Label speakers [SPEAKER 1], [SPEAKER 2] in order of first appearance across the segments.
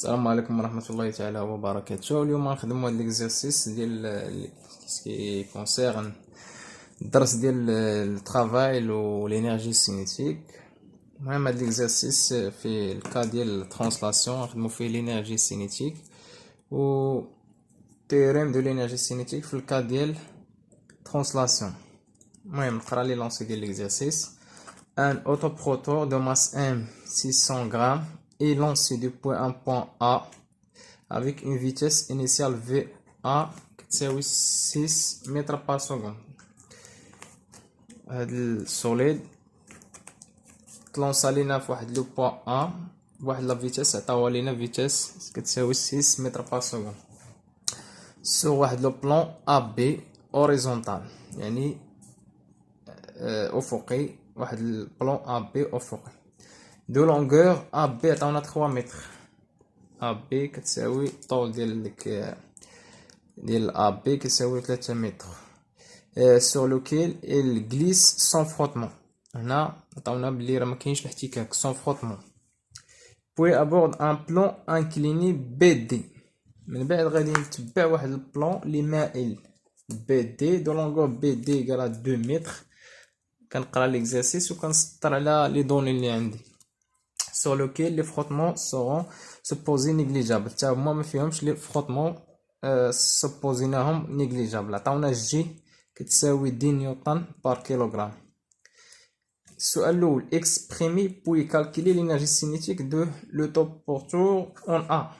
[SPEAKER 1] السلام عليكم ورحمة الله تعالى وبركاته. اليوم غنخدمو هاد ليكزارسيس ديال كي كونسيرن الدرس ديال الترافاي و لينيرجي سينيتيك. المهم هاد ليكزارسيس في الكا ديال الترانسلاسيون غنخدمو فيه لينيرجي سينيتيك و تيوريم دو لينيرجي سينيتيك في الكا ديال ترانسلاسيون. المهم نقرا لي لونسي ديال ليكزارسيس. Un autoprotor de masse M 600 grammes est lancé du point A avec une vitesse initiale VA تساوي 6 متر par seconde. هاد السوليد تلونسا لينا في واحد لو بوان A بواحد لا فيتاس عطاوها لينا فيتاس كتساوي 6 متر par seconde sur واحد لو بلان AB horizontal يعني افقي. واحد البلان AB افقي دو لونغور AB عطاونا 3 متر. AB كتساوي طول ديال AB كتساوي 3 متر sur lequel il glisse sans frottement. هنا عطاونا بلي راه مكاينش الاحتكاك sans frottement. puis aborde un plan incliné BD. من بعد غادي نتبع واحد البلان اللي مائل BD دو لونغور BD égale 2 متر. كنقرا ليكزارسيس وكنسطر على لي دوني اللي عندي sur lequel les frottements seront supposés négligeables. تا هما ما فيهمش لي فروتمون سبوزيناهم نيجليجابل. عطاونا جي كتساوي 10 نيوتن بار كيلوغرام. السؤال الاول exprimer puis calculer l'énergie cinétique de l'autoporteur en A.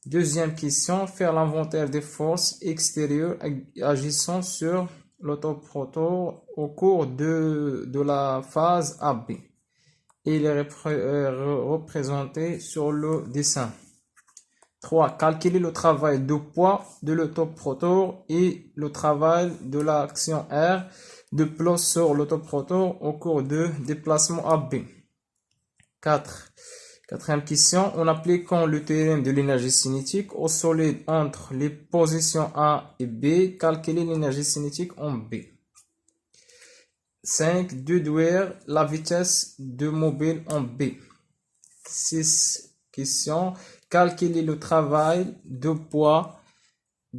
[SPEAKER 1] Deuxième question, faire l'inventaire des forces extérieures agissant sur l'autoporteur au cours de la phase AB. Il est représenté sur le dessin. 3. Calculer le travail de poids de l'autoporteur et le travail de l'action R de plot sur l'autoporteur au cours de déplacement AB. 4. Quatrième question. En appliquant le théorème de l'énergie cinétique au solide entre les positions A et B, calculer l'énergie cinétique en B. 5. Déduire la vitesse de mobile en B. 6. Question. Calculer le travail de poids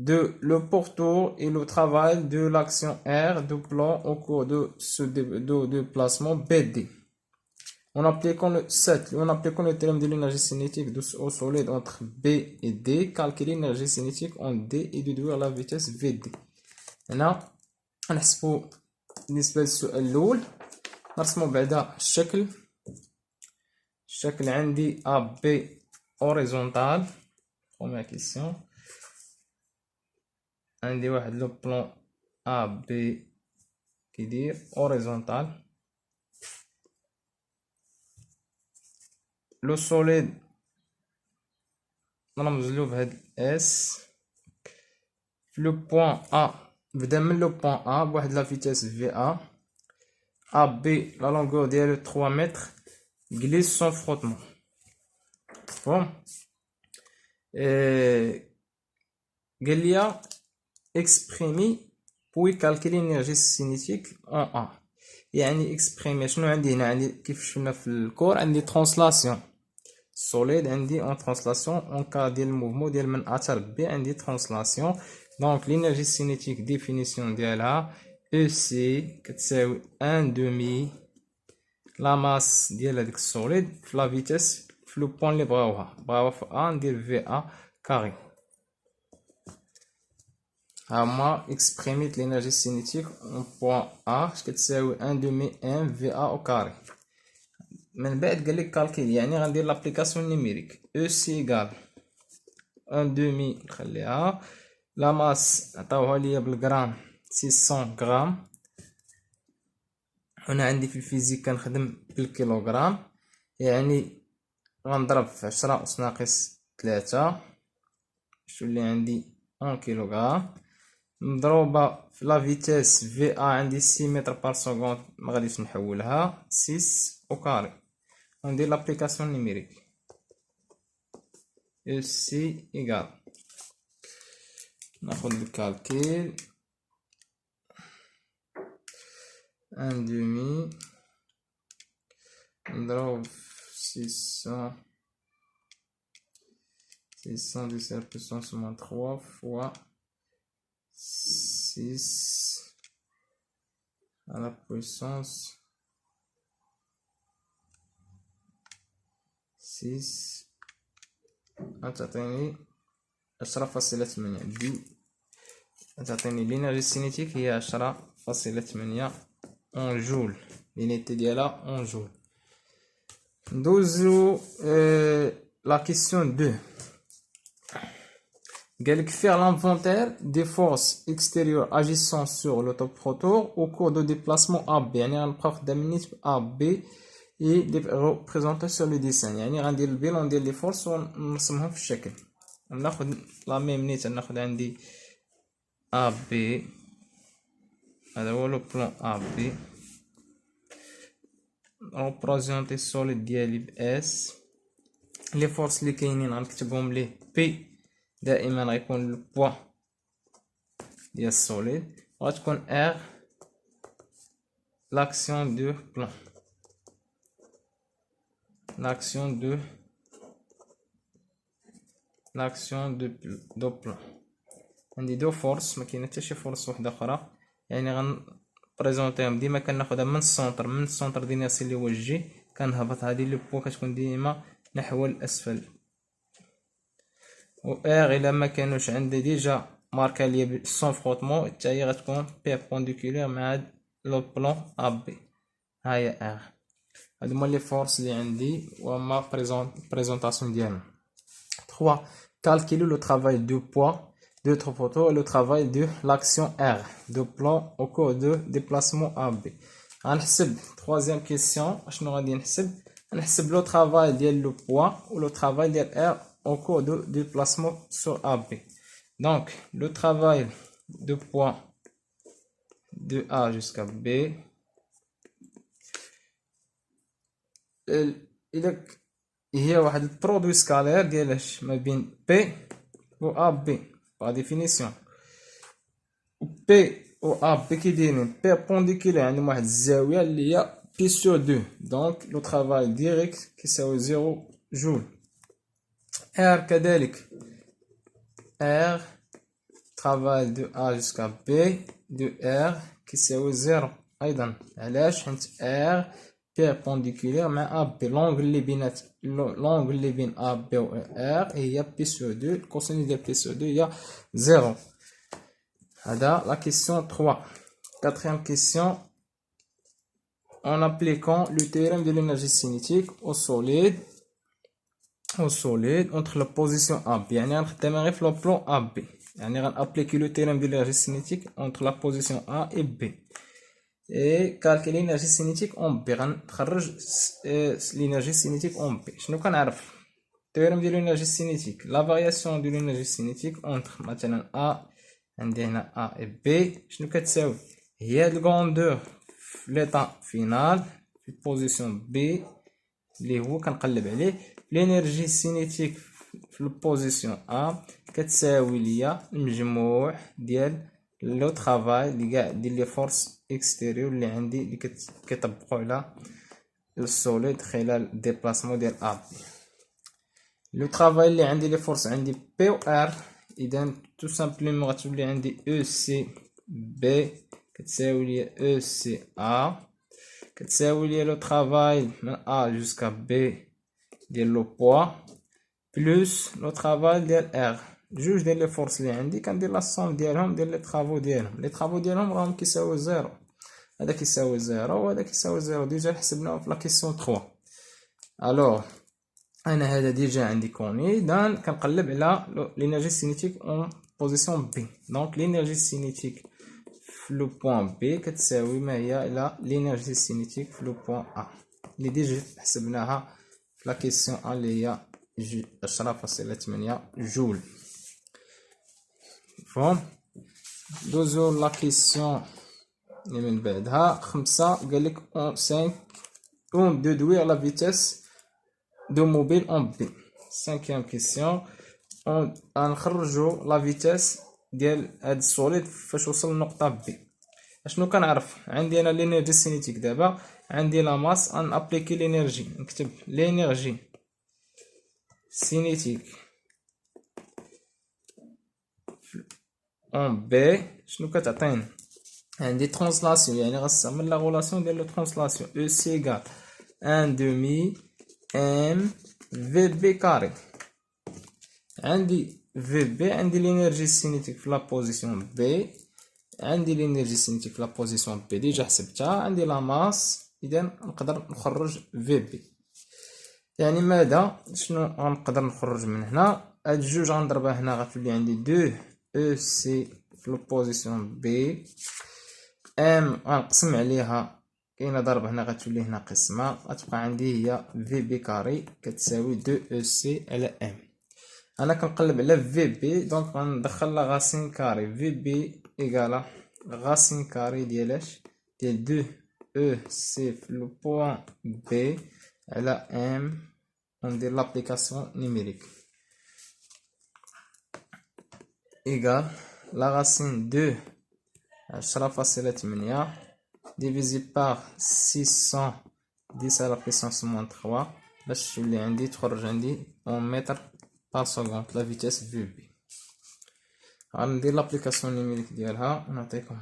[SPEAKER 1] de le porteur et le travail de l'action R de plan au cours de ce déplacement BD. En appliquant le théorème de l'énergie cinétique au solide entre B et D, calculer l'énergie cinétique en D et déduire la vitesse VD. هنا نحسبوا بالنسبة للسؤال الأول نرسمو بعدا الشكل عندي AB horizontal. Première question. عندي واحد لو بلان AB كيدير horizontal. لو سوليد نرمزلو بهاد S. في لو بوان A بدا من لو بوان A بواحد لا فيتاس VA. AB لا لونغور ديالو 3 متر glisse sans frottement. Bon. قال لي exprimer puis calculer l'énergie cinétique en A. يعني exprimer شنو عندي هنا؟ عندي كيف شفنا في الكور عندي translation solide عندي en translation en cas ديال الموفمون ديال من A حتى ل B عندي translation. donc l'énergie cinétique définition ديالها EC كتساوي 1 demi لا ماس ديال هذيك السوليد في لا فيتاس في لو بوين اللي بغاوها في A ندير VA كاري. هما exprimer l'énergie cinétique en point A كتساوي 1 demi M VA au carré. من بعد قال لك كالكيل يعني غندير لابليكاسيون نيميريك EC égal 1 demi نخليها لا ماس عطاوها ليا بالغرام 600 غرام. هنا عندي في الفيزيك كنخدم بالكيلوغرام يعني غنضرب في 10 أس ناقص 3 شولي عندي 1 كيلوغرام مضروبة في لا فيتاس في A عندي 6 متر بار سكوند مغاديش نحولها 6 أو كاري. غندير لابليكاسيون نيميريك EC إيكال ناخد الكالكيل 1 demi نضرب في 600 617 puissance moins 3 fois 6 à la puissance 6 تعطيني 10.8 دي تعطيني l'énergie cinétique هي 10.8 en joule. l'unité ديالها en joule. ندوزو la question 2. قالك faire l'inventaire des forces extérieures agissant sur l'autoprotor au cours de déplacement AB. يعني غنبقاو خدامين في AB et les représenter sur le dessin. يعني غندير البيلون ديال لي فورس ونرسمهم في الشكل. ناخد لا ميم نيت ناخد عندي AB. هذا هو لو بلان AB. représenter السوليد ديالي ب S. لي فورس اللي كاينين غنكتبهم ليه P. دائما غيكون البوا ديال السوليد وغتكون R l'action de plan. l'action de plan. عندي دو فورس ما كاينه حتى شي فورس واحده اخرى يعني غنبريزونطيهم ديما كناخذها من السونتر ديال نفس اللي هو الجي كنهبط هذه لو بوا كتكون ديما نحو الاسفل و ار الا ما كانوش عندي ديجا ماركا ليا سون فروتمون حتى هي غتكون بيربونديكولير مع لو بلان ا بي. ها هي ار. هادو هما لي فورس اللي عندي وما بريزونطاسيون ديالهم. 3 calculer le travail du poids de notre photo et le travail de l'action R de plan au cours de déplacement AB. غنحسب troisième question شنو غادي نحسب لو travail ديال لو poids ou le travail ديال R au cours de déplacement sur AB. Donc le travail de poids de A jusqu'à B هي واحد البرودوي سكالير ديالاش ما بين P و AB par définition. P و AB كيدايرين perpendiculaire عندهم واحد الزاوية اللي هي P sur 2 donc le travail direct كيساوي 0 جول. R كذلك R travail de A jusqu'à B de R كيساوي 0 أيضا. علاش؟ حيت R perpendiculaire مع AB. l'angle اللي بين AB و R هي P sur 2. الكوسينus ديال P sur 2 هي 0. هذا la question 3. Quatrième question. En appliquant le théorème de l'énergie cinétique au solide entre la position AB. يعني غنخدم غير في لو بلان AB. يعني غنابليكي لو théorème de l'énergie cinétique entre la position A et B. et calculer l'énergie cinétique en B. غنخرج l'énergie cinétique en B. شنو كنعرف théorème de l'énergie cinétique la variation de l'énergie cinétique entre مثلا A عندي هنا A et B شنو كتساوي هي الكوندور في l'état final في position B اللي هو كنقلب عليه l'énergie cinétique في البوزيسيون A كتساوي ليا المجموع ديال لو طرافاي اللي كاع ديال لي فورس اكستيريور اللي عندي اللي كيطبقوا على السوليد خلال ديبلاسمون ديال ا بي. لو طرافاي اللي عندي لي فورس عندي بي و ار اذا تو سامبلومون غتولي عندي او سي بي كتساوي ليا او سي ا كتساوي ليا لو طرافاي من ا جوسكا بي ديال لو بوا بلس لو طرافاي ديال ار. جوج ديال لي فورس اللي عندي كندير لا سوم ديالهم ديال لي طرافو ديالهم راهم كيساوي 0. هذا كيساوي 0 وهذا كيساوي 0 ديجا حسبناه في لا كيسيون 3. الوغ انا هذا ديجا عندي كوني دان كنقلب على لينيرجي سينيتيك اون بوزيسيون بي. دونك لينيرجي سينيتيك في لو بوين بي كتساوي ما هي على لينيرجي سينيتيك في لو بوين ا اللي ديجا حسبناها في لا كيسيون ا اللي هي 10.8 جول. فهم دوزو لا كيسيون اللي من بعدها 5 قالك 5 اون ديدوير لا فيتاس دو موبيل اون بي. 5 كيسيون غنخرجو لا فيتاس ديال هاد السوليد فاش وصل لنقطه بي. اشنو كنعرف عندي انا لينيرجي سينيتيك دابا عندي لا ماس ان ابليكي لينيرجي نكتب لينيرجي cinétique اون بي شنو كتعطينا؟ عندي ترانسلاسيون، يعني غنستعمل لا غولاسيون ديال لو ترانسلاسيون او سي ايغال ان دومي ام في بي كاري. عندي في بي، عندي لينيرجي سينيتيك في لا بوزيسيون بي، عندي لينيرجي سينيتيك في لا بوزيسيون بي ديجا حسبتها، عندي لا ماس، اذا نقدر نخرج في بي. يعني ماذا شنو غنقدر نخرج من هنا؟ هاد الجوج غنضربها هنا غتولي عندي 2 او سي في البوزيسيون بي، ام غنقسم عليها كاينه ضرب هنا غتولي هنا قسمه، غتبقى عندي هي في بي كاري كتساوي 2 او سي على ام. انا كنقلب على في بي، دونك غندخل لا غاسين كاري في بي ايكالا غاسين كاري ديالاش ديال 2 او سي في لو بوين بي على ام. وندير لابليكاسيون نيميريك ايكال لا غاسين 2 10.8 ديفيزي باغ 610 على بيسونس موان 3 باش تولي عندي تخرج عندي اون متر بار سكوند لا فيتاس في بي. غندير لابليكاسيون نيميريك ديالها ونعطيكم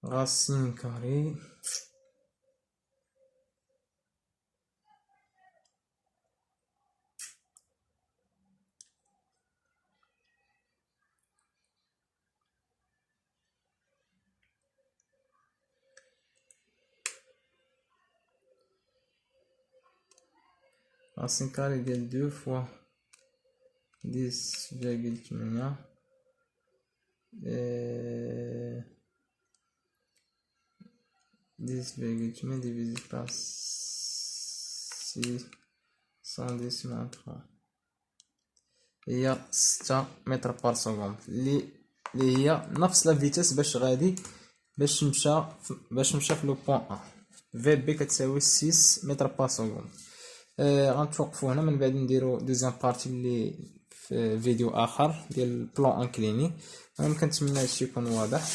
[SPEAKER 1] غاسين كاري غاسين كاري ديال 2 فوا 10.8 10.8 divisé par 610 moins 3 هي 6 متر بار سكوند، اللي هي نفس لا فيتاس باش غادي باش مشى في لو بوين ا. في بي كتساوي 6 متر بار سكوند. غنتوقفوا هنا، من بعد نديرو دوزيام بارتي اللي في فيديو اخر ديال البلان انكليني. انا كنتمنى هادشي يكون واضح.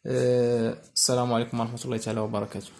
[SPEAKER 1] السلام عليكم ورحمه الله تعالى وبركاته.